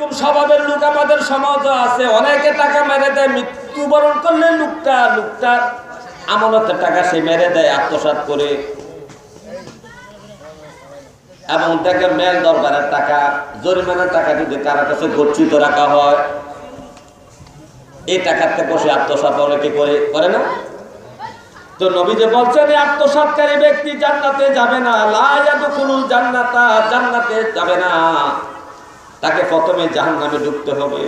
এরকম স্বভাবের লোক আমাদের সমাজে আছে। অনেকে টাকা মেরে দেয়, মৃত্যুবরণ করলে লোকটা আমানতের টাকা সে মেরে দেয় আত্মসাৎ করে, এবং দেখে মেল দরবারের টাকা, জরিমানার টাকা যদি কারো কাছে গচ্ছিত রাখা হয়, এই টাকার থেকে সে আত্মসাৎ অনেকে করে না। তো নবী যে বলছেন আত্মসাৎকারী ব্যক্তি জান্নাতে যাবে না, লা ইয়াদখুলুল জান্নাতা, জান্নাতে যাবে না, তাকে প্রথমে জাহান্নামে ঢুকতে হবে।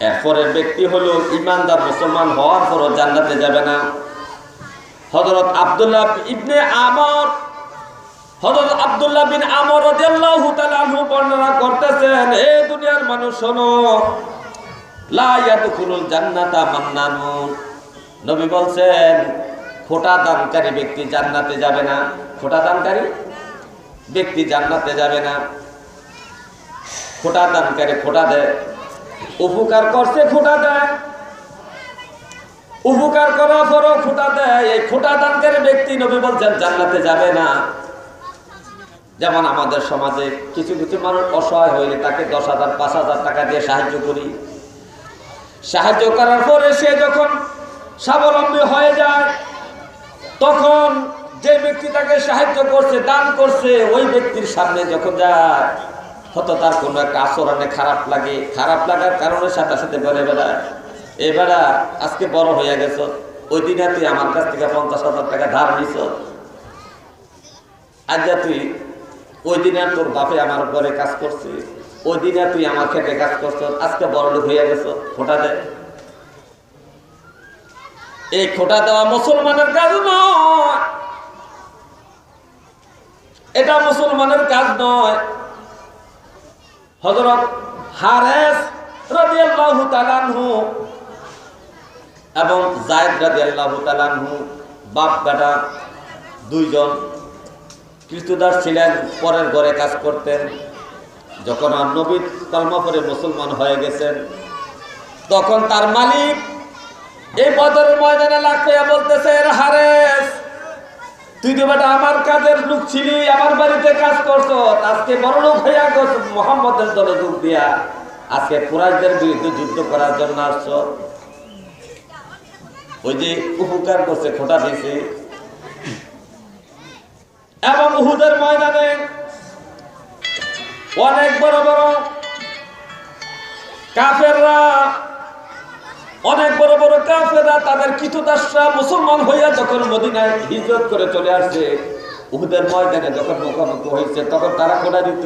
এরপরের ব্যক্তি হলো ইমানদার মুসলমান হওয়ার পরও জান্নাতে যাবে না। হযরত আব্দুল্লাহ বিন আমর রাদিয়াল্লাহু তাআলা আনহু বর্ণনা করতেছেন, হে দুনিয়ার মানুষ শোনো, লা ইয়াদখুলুল জান্নাতা মান্নানুন। নবী বলছেন খোটা দানকারী ব্যক্তি জান্নাতে যাবে না। খোটা দানকারী ব্যক্তি জান্নাতে যাবে না। খোটা দানকারী খোটা দেয়, উপকার করছে খোটা দেয়, উপকার করার পরও খোটা দেয়, এই খোটা দানকারী ব্যক্তি নবী বলছেন জান্নাতে যাবে না। যেমন আমাদের সমাজে কিছু কিছু মানুষ অসহায় হইলে তাকে 10,000 5,000 টাকা দিয়ে সাহায্য করি। সাহায্য করার পরে সে যখন স্বাবলম্বী হয়ে যায়, তখন যে ব্যক্তি তাকে সাহায্য করছে, দান করছে, ওই ব্যক্তির সামনে যখন যায়, হয়তো তার কোনো একটা আচরণে খারাপ লাগে, খারাপ লাগার কারণে সাথে সাথে বলে বেড়ায়, এবারে আজকে বড় হয়ে গেছ, ওই দিনে তুই আমার কাছ থেকে 50,000 টাকা ধার নিছ, আজ তুই ওই দিনে তোর বাপে আমার ঘরে কাজ করছে, ওই দিনে তুই আমার খেতে কাজ করছ, আজকে বড় লোক হয়ে গেছ, খোটা দেয়। এই খোটা দেওয়া মুসলমানের কাজ নয়, এটা মুসলমানের কাজ নয়। হযরত হারেস রাদিয়াল্লাহু তাআলা আনহু এবং যায়েদ রাদিয়াল্লাহু তাআলা আনহু বাপ বেটা দুইজন কৃতদাস ছিলেন, পরের ঘরে কাজ করতেন। যখন নবী কালেমা পড়ে মুসলমান হয়ে গেছেন, তখন তার মালিক এই বদরের ময়দানে লাফিয়ে বলতেছে, হারেস, তুই তো বেটা আমার কাজের লোক ছিলি, আমার বাড়িতে কাজ করছো, আজকে বড় লোক হইয়া গেছ, মুহাম্মদের দলে যোগ দিয়া আজকে কুরাইশদের বিরুদ্ধে যুদ্ধ করার জন্য আসছো। ওই যে উপকার করছে, খোটা দিয়েছে। এবং উহুদের ময়দানে অনেক বড় বড় কাফেররা, অনেক বড় বড় কাফেররা তাদের কৃতদাসরা মুসলমান হইয়া যখন মদিনায় হিজরত করে চলে আসছে, উহুদের ময়দানে যখন মুখোমুখি হয়েছে, তখন তারা খোটা দিত।